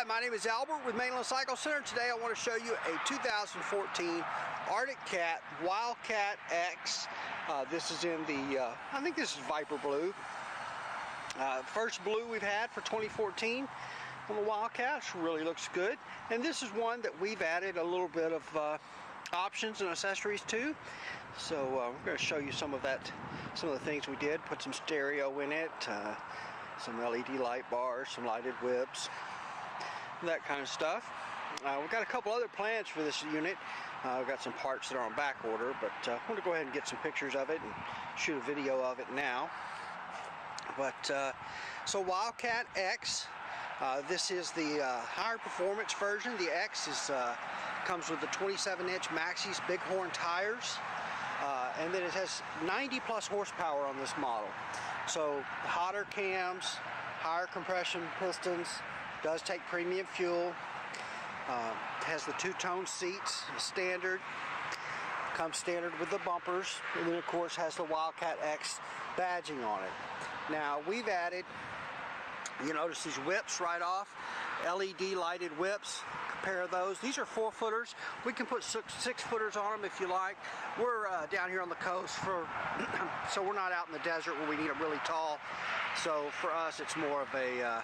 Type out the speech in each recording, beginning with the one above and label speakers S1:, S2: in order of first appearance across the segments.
S1: Hi, my name is Albert with Mainland Cycle Center. Today I want to show you a 2014 Arctic Cat Wildcat X. This is in the, I think this is Viper Blue. First blue we've had for 2014 on the Wildcat. It really looks good. And this is one that we've added a little bit of options and accessories to. So we're going to show you some of the things we did. Put some stereo in it, some LED light bars, some lighted whips, that kind of stuff. We've got a couple other plans for this unit. We've got some parts that are on back order, but I want to go ahead and get some pictures of it and shoot a video of it now. But so Wildcat X, this is the higher performance version. The X comes with the 27-inch Maxxis Bighorn tires, and then it has 90 plus horsepower on this model. So hotter cams, higher compression pistons, does take premium fuel, has the two-tone seats standard, comes standard with the bumpers, and then of course has the Wildcat X badging on it. Now we've added, you notice these whips right off, LED lighted whips, a pair of those. These are 4-footers. We can put 6-footers on them if you like. We're down here on the coast, so we're not out in the desert where we need them really tall. So for us it's more of a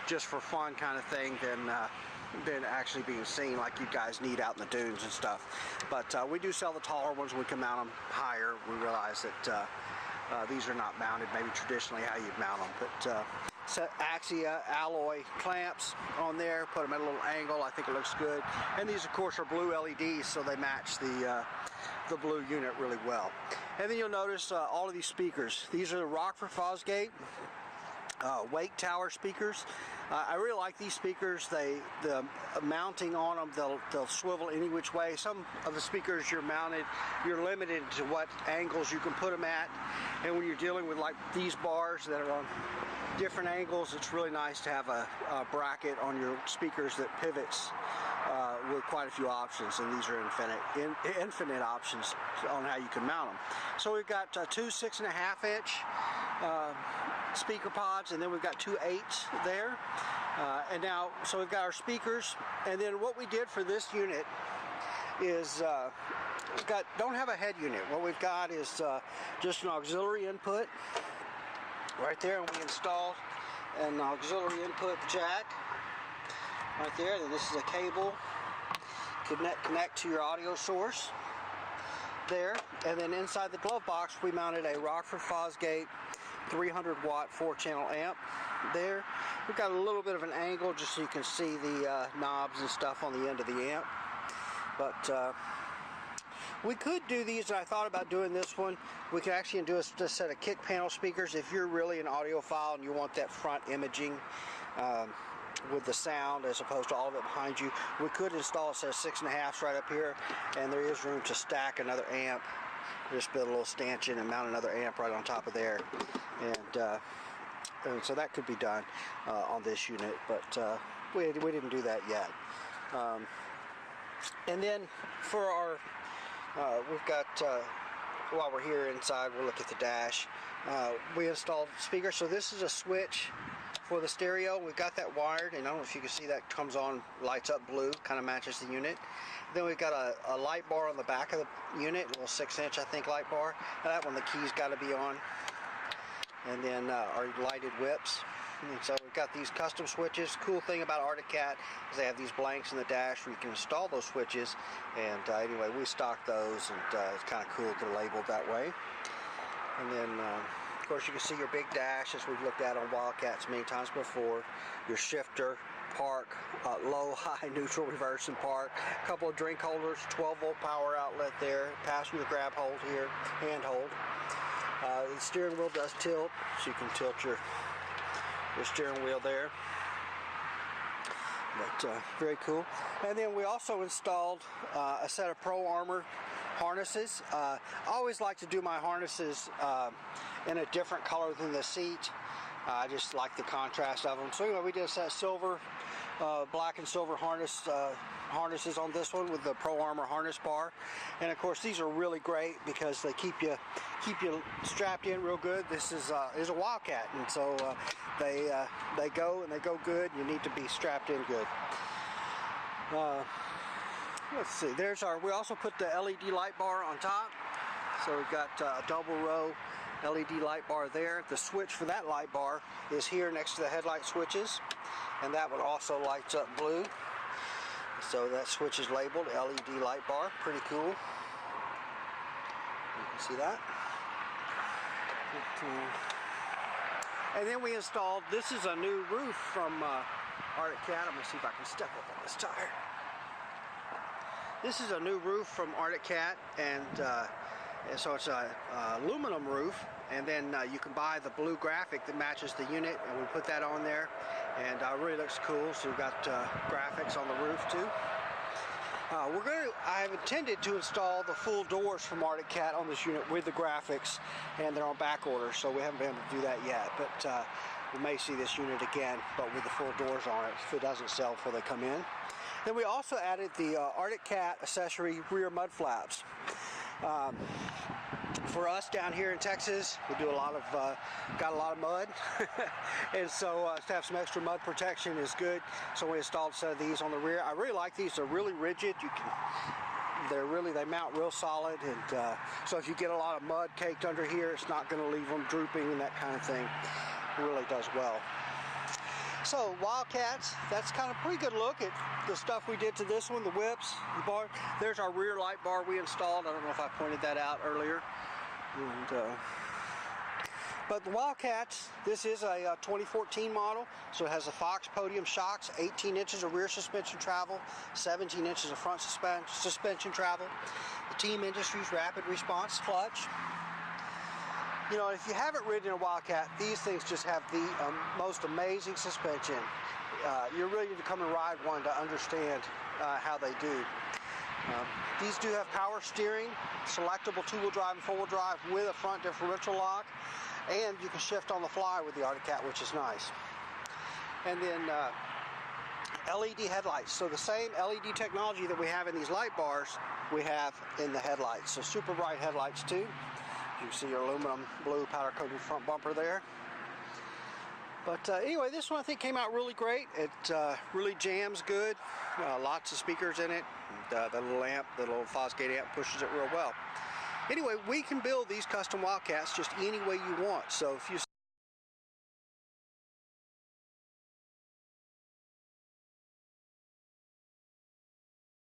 S1: just for fun kind of thing than actually being seen like you guys need out in the dunes and stuff. But we do sell the taller ones. We can mount them higher. We realize that these are not mounted maybe traditionally how you'd mount them, but Axia alloy clamps on there, put them at a little angle. I think it looks good. And these of course are blue LEDs, so they match the blue unit really well. And then you'll notice all of these speakers. These are the Rockford Fosgate Wake Tower speakers. I really like these speakers. The mounting on them, they'll swivel any which way. Some of the speakers you're limited to what angles you can put them at. And when you're dealing with like these bars that are on different angles, it's really nice to have a bracket on your speakers that pivots with quite a few options, and these are infinite options on how you can mount them. So we've got two 6.5-inch speaker pods, and then we've got two 8s there. And now, so we've got our speakers, and then what we did for this unit is don't have a head unit. What we've got is just an auxiliary input right there, and we installed an auxiliary input jack right there. Then this is a cable connect to your audio source there, and then inside the glove box we mounted a Rockford Fosgate 300-watt 4-channel amp there. We've got a little bit of an angle just so you can see the knobs and stuff on the end of the amp. But we could do these, and I thought about doing this one. We could actually do a set of kick panel speakers if you're really an audiophile and you want that front imaging with the sound as opposed to all of it behind you. We could install a set of 6.5s right up here, and there is room to stack another amp. Just build a little stanchion and mount another amp right on top of there, and so that could be done on this unit, but we didn't do that yet. And then for our we've got while we're here inside, we'll look at the dash. We installed speakers. So this is a switch for the stereo. We've got that wired, and I don't know if you can see that comes on, lights up blue, kind of matches the unit. Then we've got a light bar on the back of the unit, a little 6-inch I think light bar. That one the key's got to be on. And then our lighted whips. And so we've got these custom switches. Cool thing about Arctic Cat is they have these blanks in the dash where you can install those switches. And anyway, we stock those, and it's kind of cool to label that way. And then of course you can see your big dash as we've looked at on Wildcats many times before. Your shifter, park, low, high, neutral, reverse, and park. A couple of drink holders, 12-volt power outlet there. Passenger grab hold here, hand hold. The steering wheel does tilt, so you can tilt your steering wheel there. But very cool. And then we also installed a set of Pro Armor harnesses. I always like to do my harnesses in a different color than the seat. I just like the contrast of them. So anyway, we just had silver, black and silver harnesses on this one with the Pro Armor harness bar, and of course these are really great because they keep you strapped in real good. This is a Wildcat, and so they go good. You need to be strapped in good. Let's see. We also put the LED light bar on top, so we've got a double row LED light bar there. The switch for that light bar is here next to the headlight switches, and that one also lights up blue. So that switch is labeled LED light bar. Pretty cool. You can see that. And then we installed, this is a new roof from Arctic Cat. I'm going to see if I can step up on this tire. This is a new roof from Arctic Cat, and so it's a aluminum roof, and then you can buy the blue graphic that matches the unit, and we put that on there, and it really looks cool. So we've got graphics on the roof too. I have intended to install the full doors from Arctic Cat on this unit with the graphics, and they're on back order, so we haven't been able to do that yet, but we may see this unit again, but with the full doors on it, if it doesn't sell before they come in. Then we also added the Arctic Cat accessory rear mud flaps. For us down here in Texas, we do got a lot of mud, and so to have some extra mud protection is good. So we installed a set of these on the rear. I really like these. They're really rigid. They mount real solid, and so if you get a lot of mud caked under here, it's not going to leave them drooping and that kind of thing. It really does well. So Wildcats, that's kind of a pretty good look at the stuff we did to this one, the whips, the bar. There's our rear light bar we installed. I don't know if I pointed that out earlier. But the Wildcats, this is a 2014 model, so it has the Fox podium shocks, 18 inches of rear suspension travel, 17 inches of front suspension travel, the Team Industries rapid response clutch. You know, if you haven't ridden a Wildcat, these things just have the most amazing suspension. You really need to come and ride one to understand how they do. These do have power steering, selectable two-wheel drive and four-wheel drive with a front differential lock, and you can shift on the fly with the Arctic Cat, which is nice. And then LED headlights. So the same LED technology that we have in these light bars, we have in the headlights. So super bright headlights too. You can see your aluminum blue powder coated front bumper there. But anyway, this one I think came out really great. It really jams good. Lots of speakers in it. The little amp, the little Fosgate amp pushes it real well. Anyway, we can build these custom Wildcats just any way you want. So if you